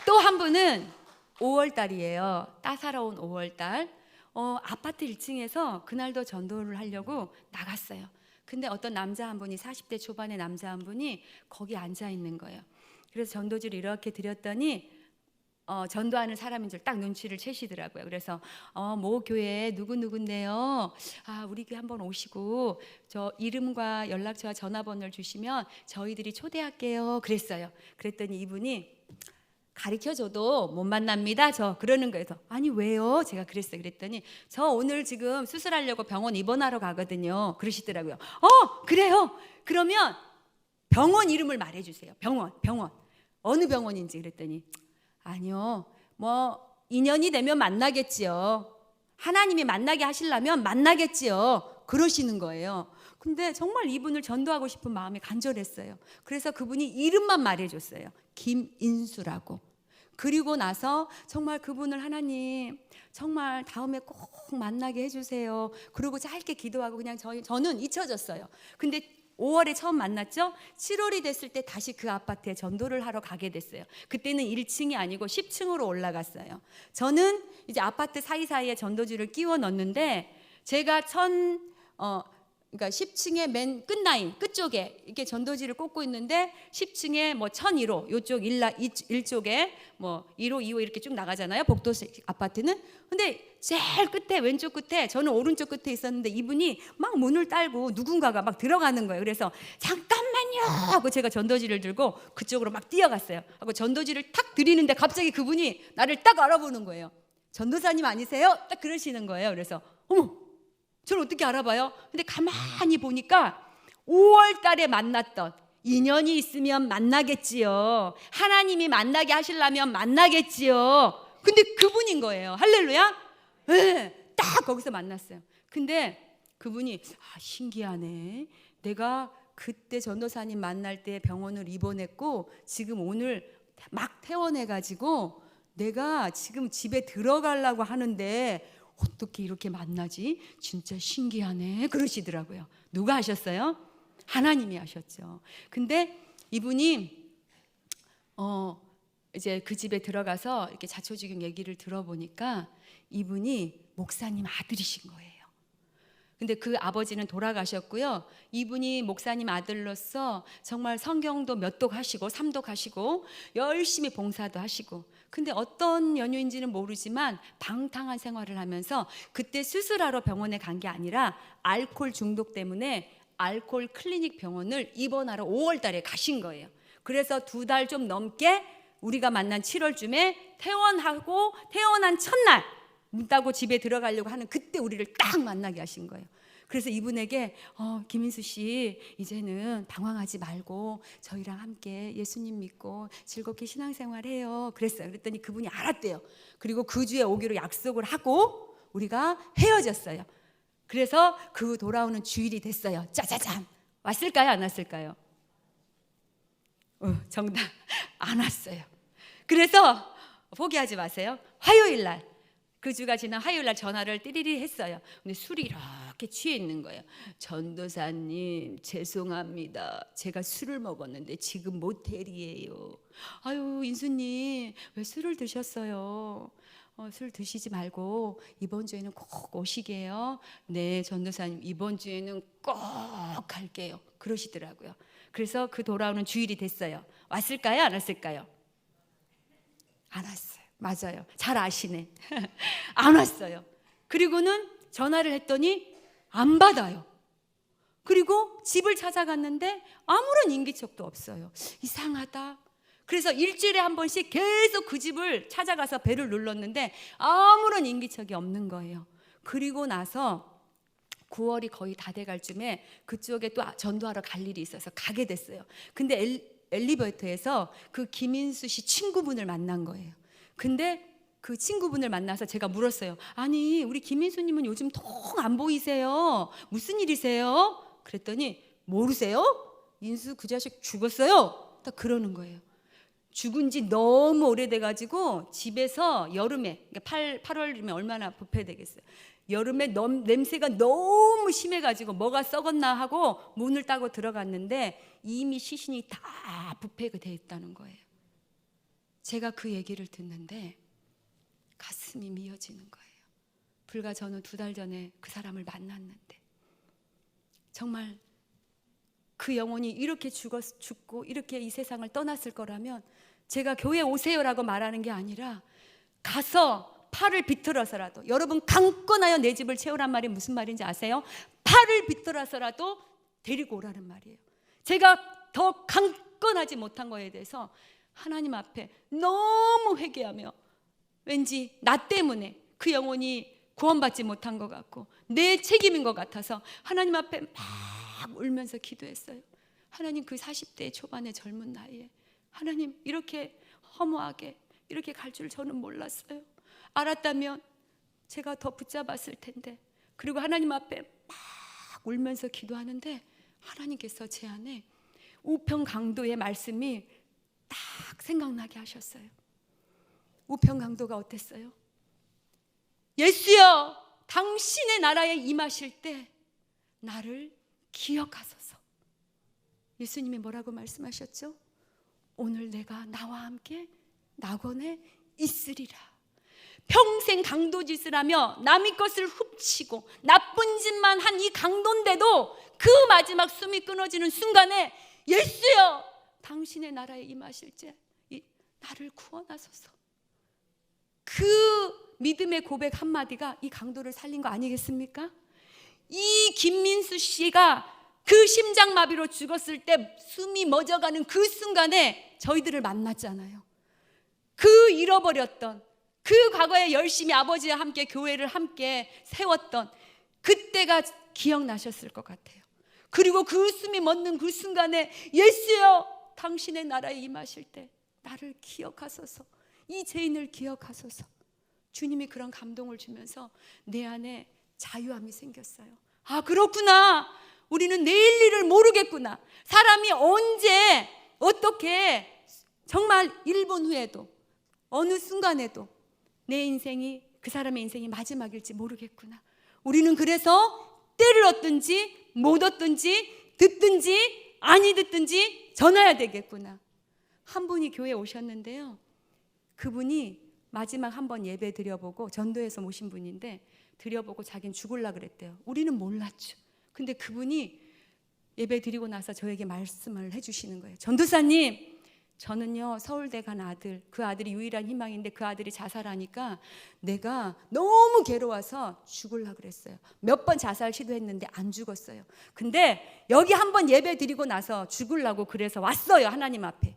또 한 분은 5월달이에요. 따사로운 5월달. 아파트 1층에서 그날도 전도를 하려고 나갔어요. 근데 어떤 남자 한 분이, 40대 초반의 남자 한 분이 거기 앉아 있는 거예요. 그래서 전도지를 이렇게 드렸더니 전도하는 사람인 줄 딱 눈치를 채시더라고요. 그래서 모 교회 누구누군데요. 우리 교회 한번 오시고 저 이름과 연락처와 전화번호를 주시면 저희들이 초대할게요. 그랬어요. 그랬더니 이분이 가르쳐줘도 못 만납니다. 저 그러는 거예요. 아니 왜요? 제가 그랬어요. 그랬더니 저 오늘 지금 수술하려고 병원 입원하러 가거든요. 그러시더라고요. 그래요? 그러면 병원 이름을 말해주세요. 병원. 어느 병원인지. 그랬더니 아니요, 인연이 되면 만나겠지요. 하나님이 만나게 하시려면 만나겠지요. 그러시는 거예요. 근데 정말 이분을 전도하고 싶은 마음이 간절했어요. 그래서 그분이 이름만 말해줬어요. 김인수라고. 그리고 나서 정말 그분을 하나님 정말 다음에 꼭 만나게 해주세요. 그리고 짧게 기도하고 그냥 저는 잊혀졌어요. 근데 5월에 처음 만났죠. 7월이 됐을 때 다시 그 아파트에 전도를 하러 가게 됐어요. 그때는 1층이 아니고 10층으로 올라갔어요. 저는 이제 아파트 사이사이에 전도지를 끼워 넣었는데 제가 그러니까 10층의 맨 끝라인 끝쪽에 이렇게 전도지를 꽂고 있는데 10층에 뭐 1001호 요쪽 일쪽에 뭐 1호, 2호 이렇게 쭉 나가잖아요. 복도식 아파트는. 근데 제일 끝에 왼쪽 끝에 저는 오른쪽 끝에 있었는데 이분이 막 문을 딸고 누군가가 막 들어가는 거예요. 그래서 잠깐만요 하고 제가 전도지를 들고 그쪽으로 막 뛰어갔어요. 하고 전도지를 탁 드리는데 갑자기 그분이 나를 딱 알아보는 거예요. 전도사님 아니세요? 딱 그러시는 거예요. 그래서 어머, 저를 어떻게 알아봐요? 근데 가만히 보니까 5월 달에 만났던, 인연이 있으면 만나겠지요. 하나님이 만나게 하시려면 만나겠지요. 근데 그분인 거예요. 할렐루야. 네, 딱 거기서 만났어요. 근데 그분이 신기하네. 내가 그때 전도사님 만날 때 병원을 입원했고 지금 오늘 막 퇴원해가지고 내가 지금 집에 들어가려고 하는데 어떻게 이렇게 만나지? 진짜 신기하네. 그러시더라고요. 누가 하셨어요? 하나님이 하셨죠. 근데 이분이 이제 그 집에 들어가서 이렇게 자초지경 얘기를 들어보니까 이분이 목사님 아들이신 거예요. 근데 그 아버지는 돌아가셨고요. 이분이 목사님 아들로서 정말 성경도 몇 독 하시고 3독 하시고 열심히 봉사도 하시고, 근데 어떤 연유인지는 모르지만 방탕한 생활을 하면서 그때 수술하러 병원에 간 게 아니라 알코올 중독 때문에 알코올 클리닉 병원을 입원하러 5월 달에 가신 거예요. 그래서 2달 좀 넘게 우리가 만난 7월쯤에 퇴원하고 퇴원한 첫날 문 따고 집에 들어가려고 하는 그때 우리를 딱 만나게 하신 거예요. 그래서 이분에게 김인수 씨 이제는 당황하지 말고 저희랑 함께 예수님 믿고 즐겁게 신앙생활해요. 그랬어요. 그랬더니 그분이 알았대요. 그리고 그 주에 오기로 약속을 하고 우리가 헤어졌어요. 그래서 그 돌아오는 주일이 됐어요. 짜자잔. 왔을까요? 안 왔을까요? 정답. 안 왔어요. 그래서 포기하지 마세요. 화요일 날, 그 주가 지난 화요일 날 전화를 띠리리 했어요. 근데 술이 이렇게 취해 있는 거예요. 전도사님 죄송합니다. 제가 술을 먹었는데 지금 모텔이에요. 아유 인수님 왜 술을 드셨어요? 술 드시지 말고 이번 주에는 꼭 오시게요. 네 전도사님 이번 주에는 꼭 갈게요. 그러시더라고요. 그래서 그 돌아오는 주일이 됐어요. 왔을까요? 안 왔을까요? 안 왔어요. 맞아요. 잘 아시네. 안 왔어요. 그리고는 전화를 했더니 안 받아요. 그리고 집을 찾아갔는데 아무런 인기척도 없어요. 이상하다. 그래서 일주일에 한 번씩 계속 그 집을 찾아가서 벨을 눌렀는데 아무런 인기척이 없는 거예요. 그리고 나서 9월이 거의 다 돼갈 쯤에 그쪽에 또 전도하러 갈 일이 있어서 가게 됐어요. 근데 엘리베이터에서 그 김인수 씨 친구분을 만난 거예요. 근데 그 친구분을 만나서 제가 물었어요. 아니 우리 김인수님은 요즘 통 안 보이세요. 무슨 일이세요? 그랬더니 모르세요? 인수 그 자식 죽었어요. 딱 그러는 거예요. 죽은 지 너무 오래돼가지고 집에서 여름에 8월이면 얼마나 부패되겠어요. 여름에 냄새가 너무 심해가지고 뭐가 썩었나 하고 문을 따고 들어갔는데 이미 시신이 다 부패가 돼 있다는 거예요. 제가 그 얘기를 듣는데 가슴이 미어지는 거예요. 불과 저는 2달 전에 그 사람을 만났는데 정말 그 영혼이 이렇게 죽고 이렇게 이 세상을 떠났을 거라면 제가 교회 오세요라고 말하는 게 아니라 가서 팔을 비틀어서라도, 여러분 강권하여 내 집을 채우란 말이 무슨 말인지 아세요? 팔을 비틀어서라도 데리고 오라는 말이에요. 제가 더 강권하지 못한 거에 대해서 하나님 앞에 너무 회개하며 왠지 나 때문에 그 영혼이 구원받지 못한 것 같고 내 책임인 것 같아서 하나님 앞에 막 울면서 기도했어요. 하나님 그 40대 초반의 젊은 나이에 하나님 이렇게 허무하게 이렇게 갈 줄 저는 몰랐어요. 알았다면 제가 더 붙잡았을 텐데. 그리고 하나님 앞에 막 울면서 기도하는데 하나님께서 제 안에 우편강도의 말씀이 딱 생각나게 하셨어요. 우편강도가 어땠어요? 예수여 당신의 나라에 임하실 때 나를 기억하소서. 예수님이 뭐라고 말씀하셨죠? 오늘 내가 나와 함께 낙원에 있으리라. 평생 강도짓을 하며 남의 것을 훔치고 나쁜 짓만 한 이 강도인데도 그 마지막 숨이 끊어지는 순간에 예수여 당신의 나라에 임하실 때 나를 구원하소서. 그 믿음의 고백 한마디가 이 강도를 살린 거 아니겠습니까? 이 김민수 씨가 그 심장마비로 죽었을 때 숨이 멎어가는 그 순간에 저희들을 만났잖아요. 그 잃어버렸던, 그 과거에 열심히 아버지와 함께 교회를 함께 세웠던 그때가 기억나셨을 것 같아요. 그리고 그 숨이 멎는 그 순간에 예수여 당신의 나라에 임하실 때 나를 기억하소서, 이 죄인을 기억하소서. 주님이 그런 감동을 주면서 내 안에 자유함이 생겼어요. 아, 그렇구나. 우리는 내일 일을 모르겠구나. 사람이 언제 어떻게 정말 1분 후에도 어느 순간에도 내 인생이 그 사람의 인생이 마지막일지 모르겠구나. 우리는 그래서 때를 얻든지 못 얻든지 듣든지 아니 듣든지 전해야 되겠구나. 한 분이 교회에 오셨는데요, 그분이 마지막 한번 예배 드려보고 전도해서 모신 분인데 드려보고 자기는 죽으려고 그랬대요. 우리는 몰랐죠. 근데 그분이 예배 드리고 나서 저에게 말씀을 해주시는 거예요. 전도사님, 저는요 서울대 간 아들, 그 아들이 유일한 희망인데 그 아들이 자살하니까 내가 너무 괴로워서 죽으려고 그랬어요. 몇 번 자살 시도했는데 안 죽었어요. 근데 여기 한번 예배 드리고 나서 죽으려고 그래서 왔어요, 하나님 앞에.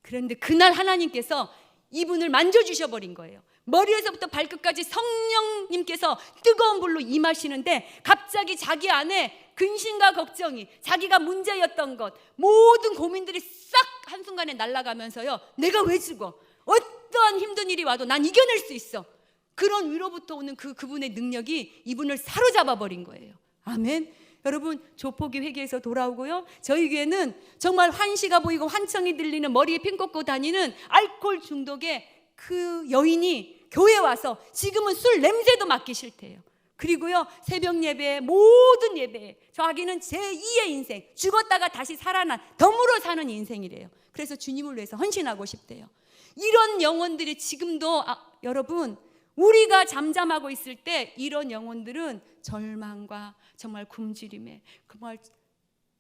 그런데 그날 하나님께서 이분을 만져주셔버린 거예요. 머리에서부터 발끝까지 성령님께서 뜨거운 불로 임하시는데 갑자기 자기 안에 근심과 걱정이, 자기가 문제였던 것, 모든 고민들이 싹 한순간에 날아가면서요, 내가 왜 죽어? 어떠한 힘든 일이 와도 난 이겨낼 수 있어. 그런 위로부터 오는 그분의 능력이 이분을 사로잡아 버린 거예요. 아멘. 여러분, 조폭이 회개해서 돌아오고요, 저희 교회는 정말 환시가 보이고 환청이 들리는, 머리에 핀 꽂고 다니는 알코올 중독의 그 여인이 교회에 와서 지금은 술 냄새도 맡기 싫대요. 그리고요 새벽 예배에, 모든 예배에 자기는 제2의 인생, 죽었다가 다시 살아난 덤으로 사는 인생이래요. 그래서 주님을 위해서 헌신하고 싶대요. 이런 영혼들이 지금도 여러분, 우리가 잠잠하고 있을 때 이런 영혼들은 절망과 정말 굶주림에, 정말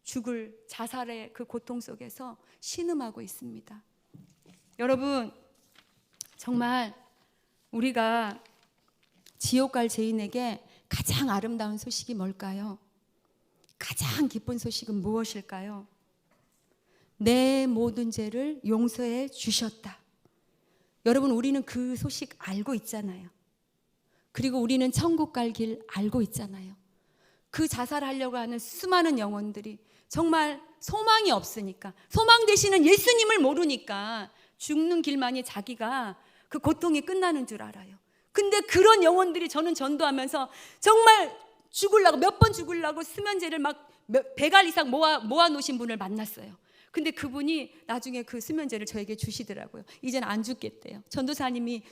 죽을 자살의 그 고통 속에서 신음하고 있습니다. 여러분, 정말 우리가 지옥 갈 죄인에게 가장 아름다운 소식이 뭘까요? 가장 기쁜 소식은 무엇일까요? 내 모든 죄를 용서해 주셨다. 여러분, 우리는 그 소식 알고 있잖아요. 그리고 우리는 천국 갈 길 알고 있잖아요. 그 자살하려고 하는 수많은 영혼들이 정말 소망이 없으니까, 소망 되시는 예수님을 모르니까 죽는 길만이 자기가 그 고통이 끝나는 줄 알아요. 근데 그런 영혼들이, 저는 전도하면서 정말 죽으려고, 몇 번 죽으려고 수면제를 막 100알 이상 모아 놓으신 분을 만났어요. 근데 그분이 나중에 그 수면제를 저에게 주시더라고요. 이제는 안 죽겠대요. 전도팀이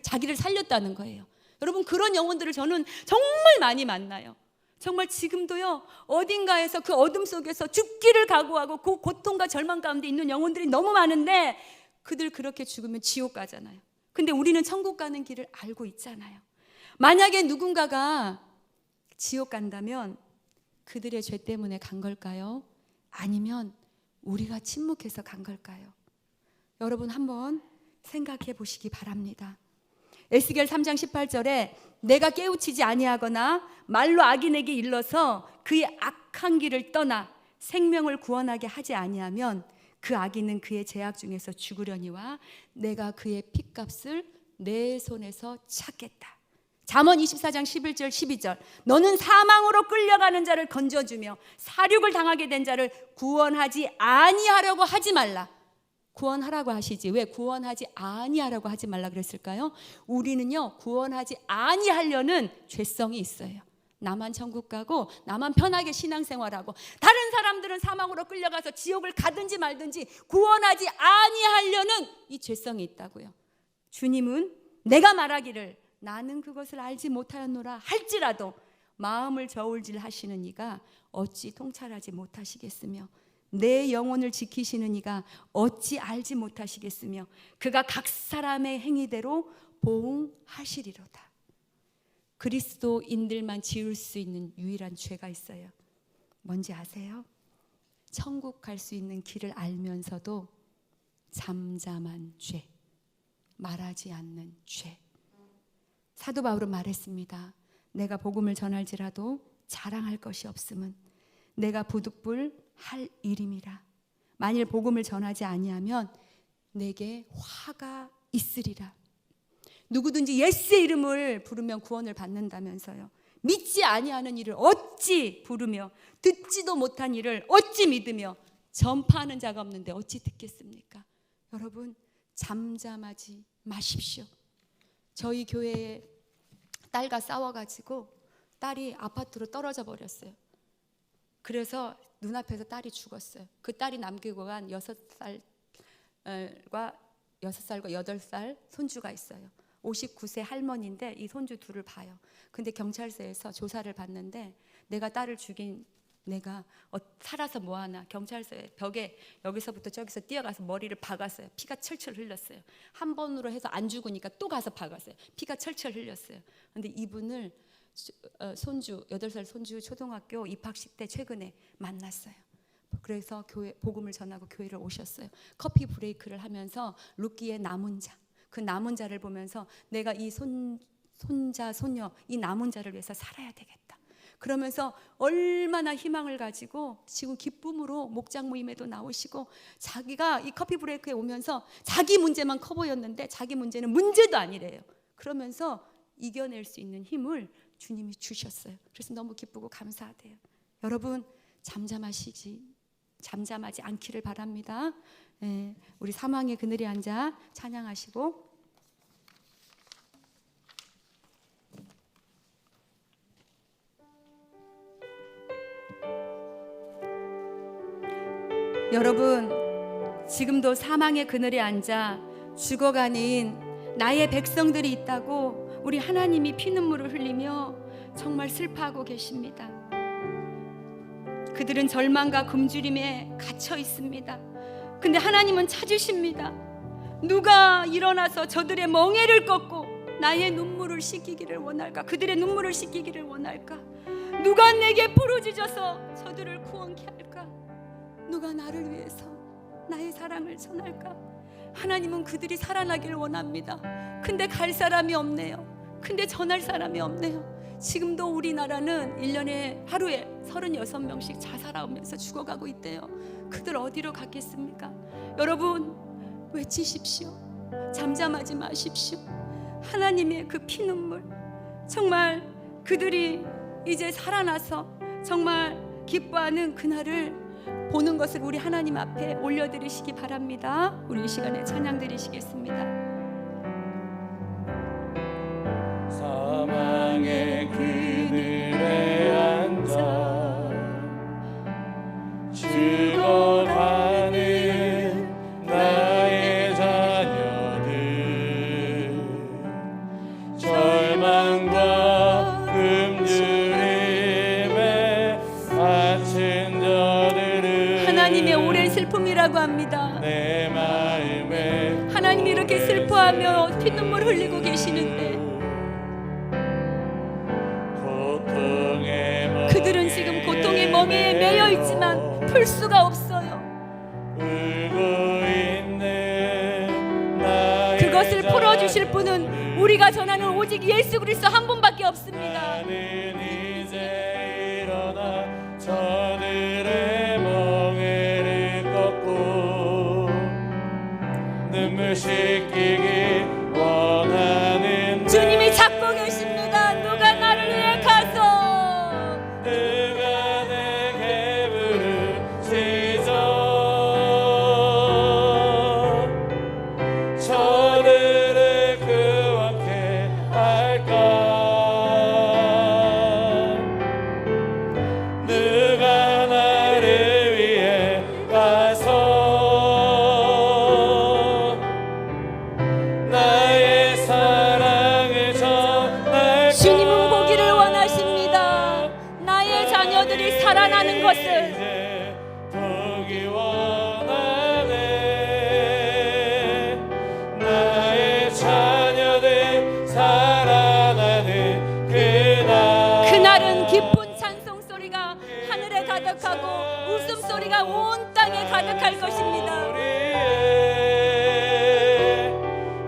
자기를 살렸다는 거예요. 여러분, 그런 영혼들을 저는 정말 많이 만나요. 정말 지금도요, 어딘가에서 그 어둠 속에서 죽기를 각오하고 그 고통과 절망 가운데 있는 영혼들이 너무 많은데, 그들 그렇게 죽으면 지옥 가잖아요. 근데 우리는 천국 가는 길을 알고 있잖아요. 만약에 누군가가 지옥 간다면 그들의 죄 때문에 간 걸까요? 아니면 우리가 침묵해서 간 걸까요? 여러분, 한번 생각해 보시기 바랍니다. 에스겔 3장 18절에 내가 깨우치지 아니하거나 말로 악인에게 일러서 그의 악한 길을 떠나 생명을 구원하게 하지 아니하면 그 악인은 그의 죄악 중에서 죽으려니와 내가 그의 핏값을 내 손에서 찾겠다. 잠언 24장 11절 12절 너는 사망으로 끌려가는 자를 건져주며 사륙을 당하게 된 자를 구원하지 아니하려고 하지 말라. 구원하라고 하시지 왜 구원하지 아니하라고 하지 말라 그랬을까요? 우리는요, 구원하지 아니하려는 죄성이 있어요. 나만 천국 가고 나만 편하게 신앙생활하고 다른 사람들은 사망으로 끌려가서 지옥을 가든지 말든지 구원하지 아니하려는 이 죄성이 있다고요. 주님은 내가 말하기를 나는 그것을 알지 못하였노라 할지라도 마음을 저울질 하시는 이가 어찌 통찰하지 못하시겠으며 내 영혼을 지키시는 이가 어찌 알지 못하시겠으며 그가 각 사람의 행위대로 보응하시리로다. 그리스도인들만 지을 수 있는 유일한 죄가 있어요. 뭔지 아세요? 천국 갈 수 있는 길을 알면서도 잠잠한 죄, 말하지 않는 죄. 사도 바울은 말했습니다. 내가 복음을 전할지라도 자랑할 것이 없음은 내가 부득불 할 일임이라. 만일 복음을 전하지 아니하면 내게 화가 있으리라. 누구든지 예수의 이름을 부르면 구원을 받는다면서요. 믿지 아니하는 일을 어찌 부르며 듣지도 못한 일을 어찌 믿으며 전파하는 자가 없는데 어찌 듣겠습니까? 여러분, 잠잠하지 마십시오. 저희 교회에 딸과 싸워가지고 딸이 아파트로 떨어져 버렸어요. 그래서 눈앞에서 딸이 죽었어요. 그 딸이 남기고 간 6살과 8살 손주가 있어요. 59세 할머니인데 이 손주 둘을 봐요. 근데 경찰서에서 조사를 받는데 내가 딸을 죽인 내가 살아서 뭐하나, 경찰서에 벽에 여기서부터 저기서 뛰어가서 머리를 박았어요. 피가 철철 흘렸어요. 한 번으로 해서 안 죽으니까 또 가서 박았어요. 피가 철철 흘렸어요. 근데 이분을 손주, 8살 손주 초등학교 입학식 때 최근에 만났어요. 그래서 교회 복음을 전하고 교회를 오셨어요. 커피 브레이크를 하면서 루키의 남은 자, 그 남은 자를 보면서 내가 이 손자 손녀 이 남은 자를 위해서 살아야 되겠다. 그러면서 얼마나 희망을 가지고 지금 기쁨으로 목장 모임에도 나오시고, 자기가 이 커피 브레이크에 오면서 자기 문제만 커 보였는데 자기 문제는 문제도 아니래요. 그러면서 이겨낼 수 있는 힘을 주님이 주셨어요. 그래서 너무 기쁘고 감사하대요. 여러분, 잠잠하지 않기를 바랍니다. 네, 우리 사망의 그늘에 앉아 찬양하시고, 여러분, 지금도 사망의 그늘에 앉아 죽어가는 나의 백성들이 있다고 우리 하나님이 피눈물을 흘리며 정말 슬퍼하고 계십니다. 그들은 절망과 굶주림에 갇혀 있습니다. 근데 하나님은 찾으십니다. 누가 일어나서 저들의 멍에를 꺾고 나의 눈물을 씻기기를 원할까? 그들의 눈물을 씻기기를 원할까? 누가 내게 부르짖어서 저들을 구원케 할까? 누가 나를 위해서 나의 사랑을 전할까? 하나님은 그들이 살아나길 원합니다. 근데 갈 사람이 없네요. 근데 전할 사람이 없네요. 지금도 우리나라는 1년에 하루에 36명씩 자살하면서 죽어가고 있대요. 그들 어디로 갔겠습니까? 여러분, 외치십시오. 잠잠하지 마십시오. 하나님의 그 피눈물, 정말 그들이 이제 살아나서 정말 기뻐하는 그날을 보는 것을 우리 하나님 앞에 올려드리시기 바랍니다. 우리 이 시간에 찬양 드리시겠습니다. 사망의 그늘에 앉아 죽어가는 나의 자녀들, 절망과 굶주림에 갇힌 저들을 하나님의 오랜 슬픔이라고 합니다. 내 마음에 하나님이 이렇게 슬퍼하며 피눈물 흘리고 계시는데 그들은 지금 고통의 멍에에 매여 있지만 풀 수가 없어요. 그것을 풀어주실 분은 우리가 전하는 오직 예수 그리스도 한 분밖에 없습니다. 나는 이제 일어나 저들의 멍에를 꺾고 눈물 씻기기 원하는 주님이 찾고 계십니다. 누가 나를 위해 가서 누가 내게 부르짖어 저들을 구원케 할까? 누가 나를 위해 가서 나의 사랑을 전할까? 주님은 보기를 원하십니다. 나의 자녀들이 살아나는 것을. 이제 보기 시작할 것입니다.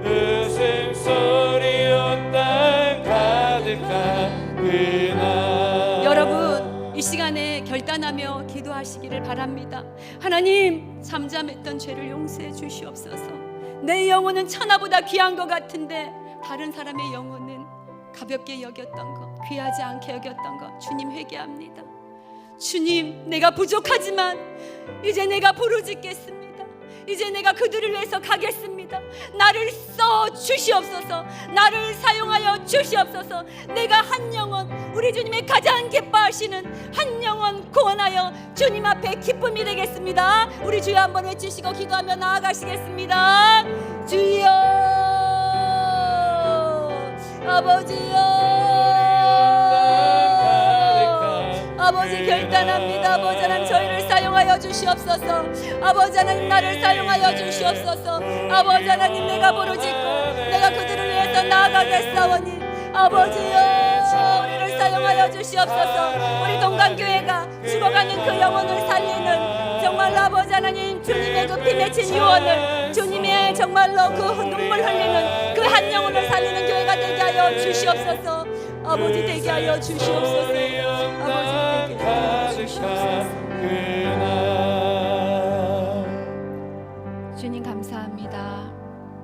웃음소리 온 땅 가득한 그날. 여러분, 이 시간에 결단하며 기도하시기를 바랍니다. 하나님, 잠잠했던 죄를 용서해 주시옵소서. 내 영혼은 천하보다 귀한 것 같은데 다른 사람의 영혼은 가볍게 여겼던 것, 귀하지 않게 여겼던 것, 주님 회개합니다. 주님, 내가 부족하지만 이제 내가 부르짖겠습니다. 이제 내가 그들을 위해서 가겠습니다. 나를 써 주시옵소서. 나를 사용하여 주시옵소서. 내가 한 영혼, 우리 주님의 가장 기뻐하시는 한 영혼 구원하여 주님 앞에 기쁨이 되겠습니다. 우리 주여 한번 외치시고 기도하며 나아가시겠습니다. 주여, 아버지여, 아버지 결단합니다. 아버지 하나님, 저희를 사용하여 주시옵소서. 아버지 하나님, 나를 사용하여 주시옵소서. 아버지 하나님, 내가 부르짖고 내가 그들을 위해서 나아가겠사오니 아버지여, 우리를 사용하여 주시옵소서. 우리 동강교회가 죽어가는 그 영혼을 살리는, 정말 아버지 하나님, 주님의 그 피 맺힌 유언을, 주님의 정말로 그 눈물 흘리는 그 한 영혼을 살리는 교회가 되게 하여 주시옵소서. 아버지 되게 하여 주시옵소서. 아버지 되게 하여 주시옵소서. 주님 감사합니다.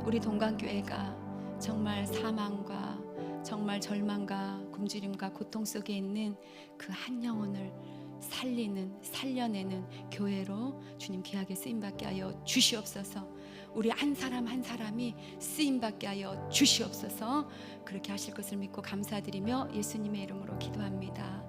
우리 동강교회가 정말 사망과 정말 절망과 굶주림과 고통 속에 있는 그 한 영혼을 살리는, 살려내는 교회로 주님 귀하게 쓰임받게 하여 주시옵소서. 우리 한 사람 한 사람이 쓰임받게 하여 주시옵소서. 그렇게 하실 것을 믿고 감사드리며 예수님의 이름으로 기도합니다.